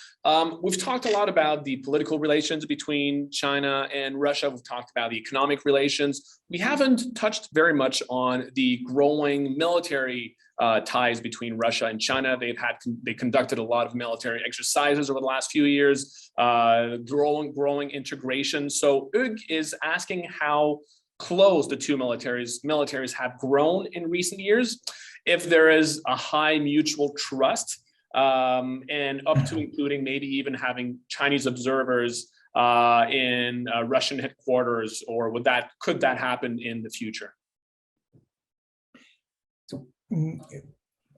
We've talked a lot about the political relations between China and Russia. We've talked about the economic relations. We haven't touched very much on the growing military ties between Russia and China. They conducted a lot of military exercises over the last few years, growing integration. So Hugues is asking how close the two militaries have grown in recent years, if there is a high mutual trust, and up to including maybe even having Chinese observers in Russian headquarters, or could that happen in the future? So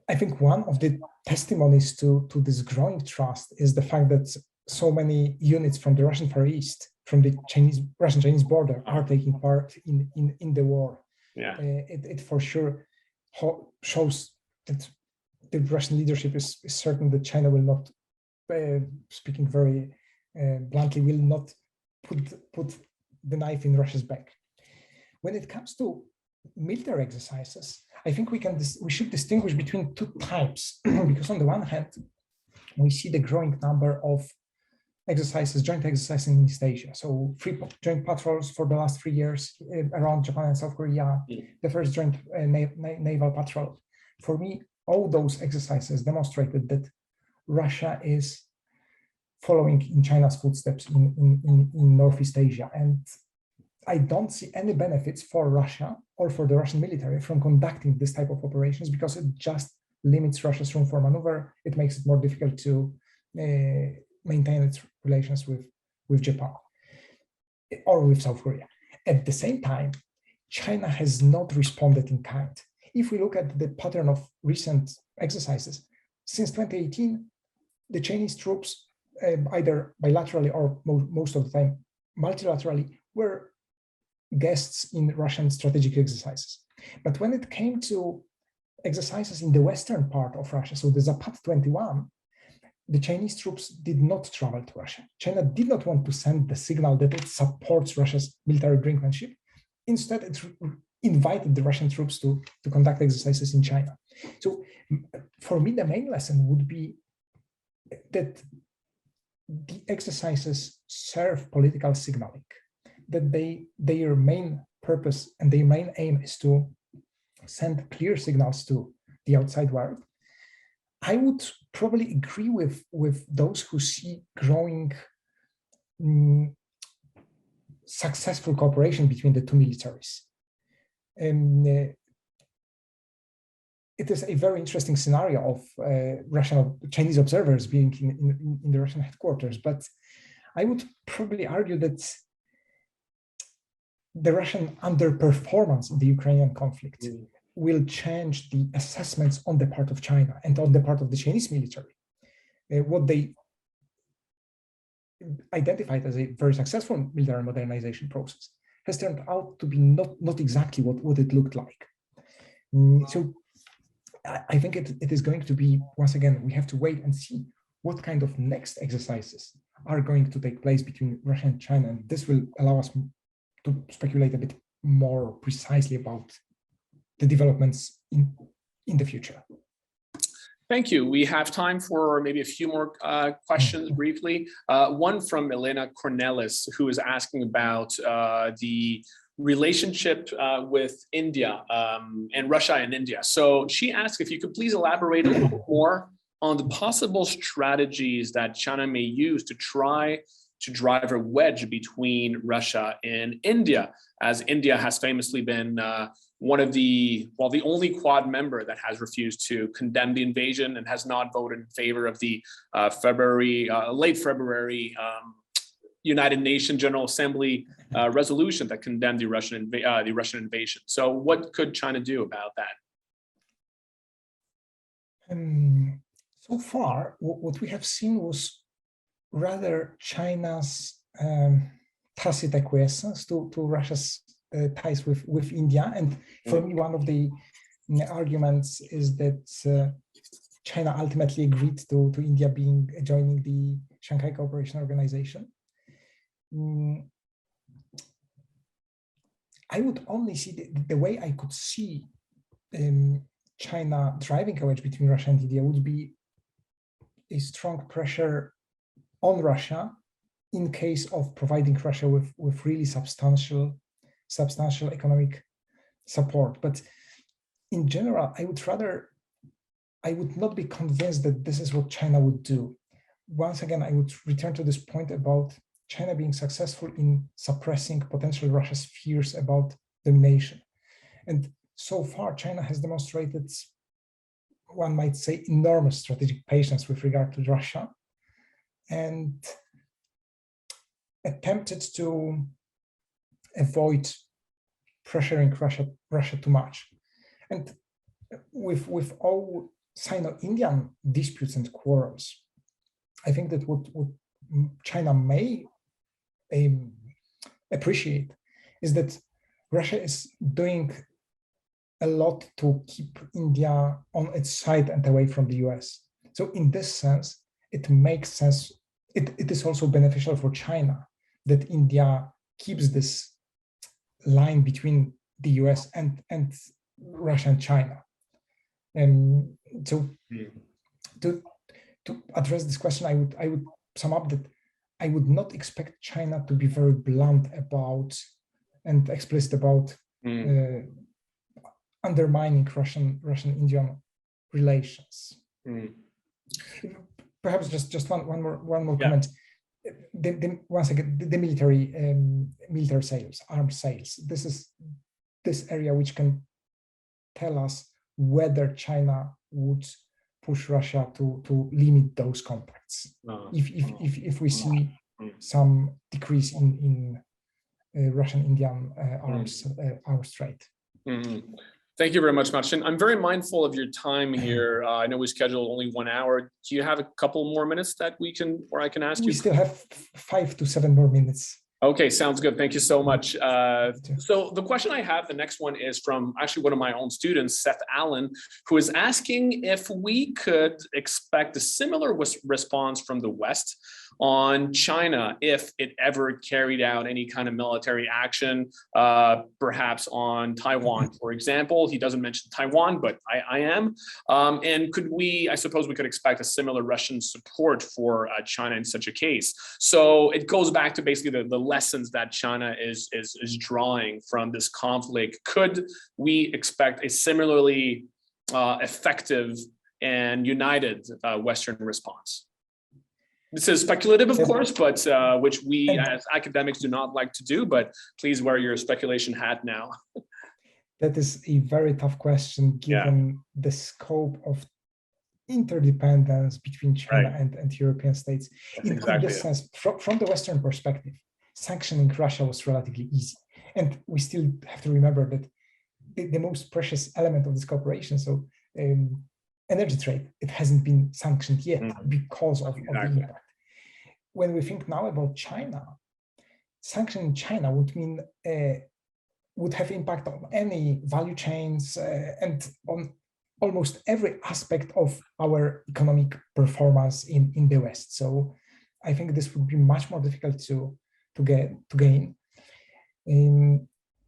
I think one of the testimonies to this growing trust is the fact that so many units from the Russian Far East, from the Russian-Chinese border, are taking part in the war. Yeah, it for sure shows that the Russian leadership is certain that China will not, speaking very bluntly, will not put the knife in Russia's back. When it comes to military exercises, I think we should distinguish between two types, because on the one hand, we see the growing number of exercises, joint exercises in East Asia. So 3 joint patrols for the last 3 years around Japan and South Korea, the first joint naval patrol. For me, all those exercises demonstrated that Russia is following in China's footsteps in Northeast Asia. And I don't see any benefits for Russia or for the Russian military from conducting this type of operations, because it just limits Russia's room for maneuver. It makes it more difficult to maintain its relations with Japan or with South Korea. At the same time, China has not responded in kind. If we look at the pattern of recent exercises, since 2018, the Chinese troops, either bilaterally or most of the time multilaterally, were guests in Russian strategic exercises. But when it came to exercises in the western part of Russia, so the Zapad 21, the Chinese troops did not travel to Russia. China did not want to send the signal that it supports Russia's military brinkmanship. Instead, it invited the Russian troops to conduct exercises in China. So for me, the main lesson would be that the exercises serve political signaling, that their main purpose and their main aim is to send clear signals to the outside world. I would probably agree with those who see growing successful cooperation between the two militaries. And it is a very interesting scenario of Chinese observers being in the Russian headquarters. But I would probably argue that the Russian underperformance in the Ukrainian conflict will change the assessments on the part of China and on the part of the Chinese military. What they identified as a very successful military modernization process has turned out to be not exactly what it looked like. So I think it is going to be, once again, we have to wait and see what kind of next exercises are going to take place between Russia and China. And this will allow us to speculate a bit more precisely about the developments in the future. Thank you. We have time for maybe a few more questions briefly. One from Elena Cornelis, who is asking about the relationship with India and Russia and India. So she asked if you could please elaborate a little more on the possible strategies that China may use to try to drive a wedge between Russia and India, as India has famously been one of the only Quad member that has refused to condemn the invasion and has not voted in favor of the late February United Nations General Assembly resolution that condemned the Russian invasion. So what could China do about that? So far, what we have seen was rather China's tacit acquiescence to Russia's ties with India. And for me, one of the arguments is that China ultimately agreed to India joining the Shanghai Cooperation Organization. I would only see the way I could see China driving a wedge between Russia and India would be a strong pressure on Russia in case of providing Russia with really substantial economic support. But in general, I would not be convinced that this is what China would do. Once again, I would return to this point about China being successful in suppressing potential Russia's fears about domination. And so far, China has demonstrated, one might say, enormous strategic patience with regard to Russia, and attempted to avoid pressuring Russia too much. And with all Sino-Indian disputes and quarrels, I think that what China may appreciate is that Russia is doing a lot to keep India on its side and away from the US. So in this sense, it makes sense. It is also beneficial for China that India keeps this line between the US and Russia and China. And so to address this question, I would sum up that I would not expect China to be very blunt about and explicit about undermining Russian-Indian relations. Perhaps just one more comment. Once again, the military sales, arms sales. This is this area which can tell us whether China would push Russia to limit those contacts. If we see some decrease in Russian-Indian arms trade. Thank you very much, Marcin. I'm very mindful of your time here. I know we scheduled only 1 hour. Do you have a couple more minutes that I can ask you? We still have 5 to 7 more minutes. Okay, sounds good. Thank you so much. So the question I have, the next one is from actually one of my own students, Seth Allen, who is asking if we could expect a similar response from the West on China if it ever carried out any kind of military action, perhaps on Taiwan, for example. He doesn't mention Taiwan, but I am. And I suppose we could expect a similar Russian support for China in such a case. So it goes back to basically the lessons that China is drawing from this conflict. Could we expect a similarly effective and united Western response? This is speculative, of course, but which we as academics do not like to do, but please wear your speculation hat now. That is a very tough question, given the scope of interdependence between China and European states. In this sense, from the Western perspective, sanctioning Russia was relatively easy. And we still have to remember that the most precious element of this cooperation, so energy trade, it hasn't been sanctioned yet because of the impact. When we think now about China, sanctioning China would mean would have impact on any value chains and on almost every aspect of our economic performance in the West. So I think this would be much more difficult to gain.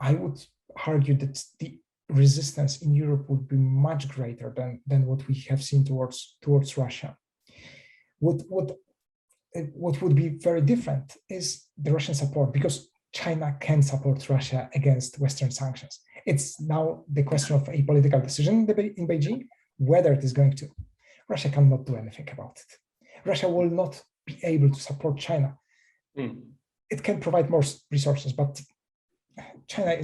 I would argue that the resistance in Europe would be much greater than what we have seen towards Russia. What would be very different is the Russian support, because China can support Russia against Western sanctions. It's now the question of a political decision in Beijing, whether it is going to. Russia cannot do anything about it. Russia will not be able to support China. It can provide more resources, but China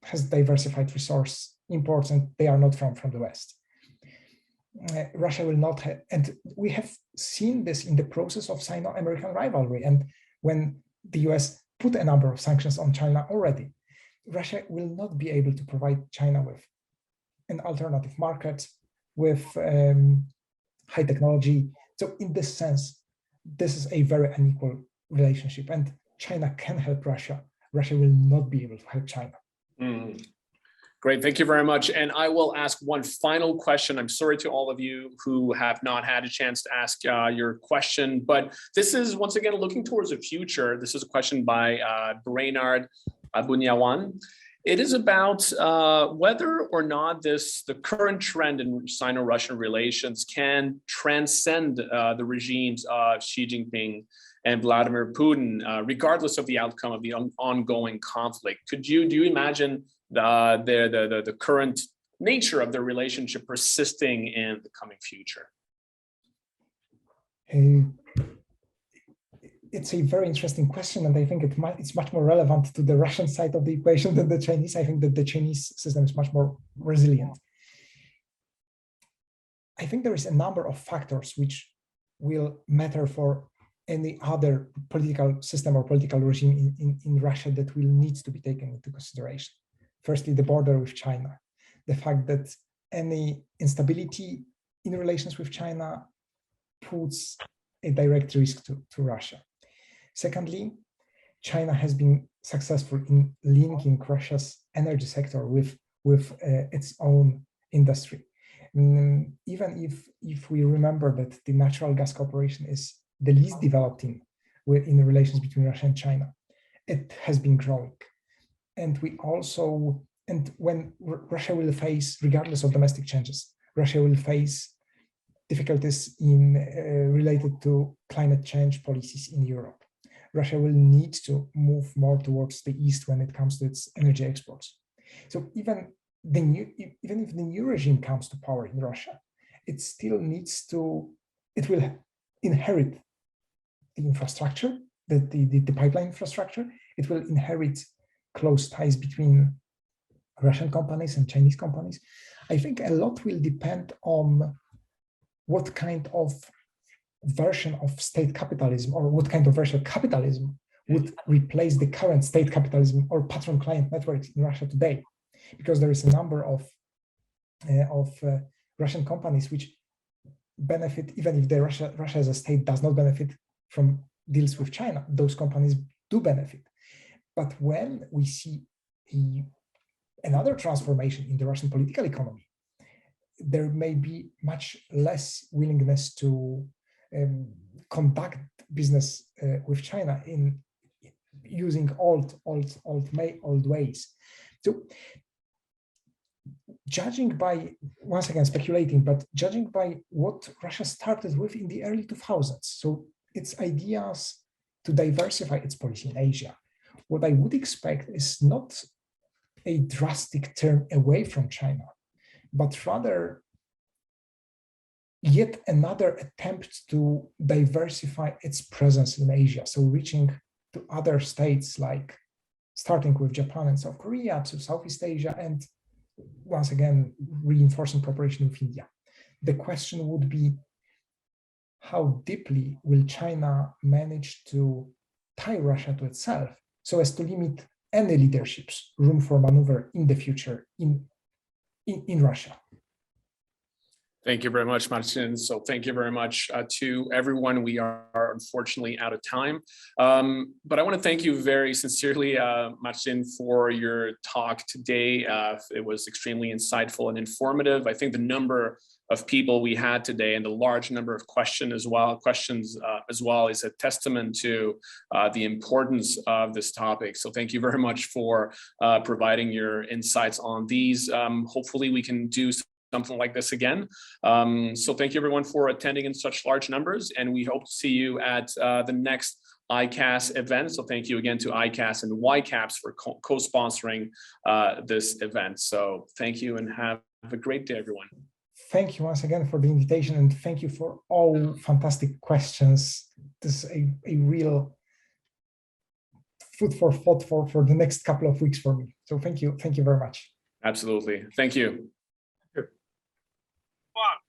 has diversified resource imports, and they are not from the West. Russia will not have, and we have seen this in the process of Sino-American rivalry. And when the US put a number of sanctions on China already, Russia will not be able to provide China with an alternative market, with high technology. So in this sense, this is a very unequal relationship, and China can help Russia. Russia will not be able to help China. Great, thank you very much. And I will ask one final question. I'm sorry to all of you who have not had a chance to ask your question, but this is once again looking towards the future. This is a question by Brainard Bunyawan. It is about whether or not the current trend in Sino-Russian relations can transcend the regimes of Xi Jinping and Vladimir Putin, regardless of the outcome of the ongoing conflict. Do you imagine the current nature of the relationship persisting in the coming future? It's a very interesting question, and I think it's much more relevant to the Russian side of the equation than the Chinese. I think that the Chinese system is much more resilient. I think there is a number of factors which will matter for any other political system or political regime in Russia that will need to be taken into consideration. Firstly, the border with China, the fact that any instability in relations with China puts a direct risk to Russia. Secondly, China has been successful in linking Russia's energy sector with its own industry. Even if we remember that the natural gas cooperation is the least developed in relations between Russia and China, it has been growing. And when Russia will face, regardless of domestic changes, Russia will face difficulties related to climate change policies in Europe. Russia will need to move more towards the east when it comes to its energy exports. So even if the new regime comes to power in Russia, it will inherit the infrastructure, the pipeline infrastructure. It will inherit close ties between Russian companies and Chinese companies. I think a lot will depend on what kind of version of state capitalism, or what kind of version of capitalism would replace the current state capitalism or patron-client networks in Russia today. Because there is a number of Russian companies which benefit, even if Russia as a state does not benefit from deals with China, those companies do benefit. But when we see another transformation in the Russian political economy, there may be much less willingness to conduct business with China in using old ways. So, judging by, once again speculating, but judging by what Russia started with in the early 2000s, so its ideas to diversify its policy in Asia, what I would expect is not a drastic turn away from China, but rather yet another attempt to diversify its presence in Asia. So reaching to other states, like starting with Japan and South Korea, to Southeast Asia, and once again, reinforcing cooperation with India. The question would be, how deeply will China manage to tie Russia to itself so as to limit any leadership's room for maneuver in the future in Russia. Thank you very much, Marcin. So thank you very much to everyone. We are unfortunately out of time, but I want to thank you very sincerely, Marcin, for your talk today. It was extremely insightful and informative. I think the number of people we had today and the large number of questions as well is a testament to the importance of this topic. So thank you very much for providing your insights on these. Hopefully we can do something like this again. So thank you everyone for attending in such large numbers, and we hope to see you at the next ICAS event. So thank you again to ICAS and YCAPS for co-sponsoring this event. So thank you and have a great day, everyone. Thank you once again for the invitation, and thank you for all fantastic questions. This is a real food for thought for the next couple of weeks for me. So thank you very much. Absolutely. Thank you. Wow.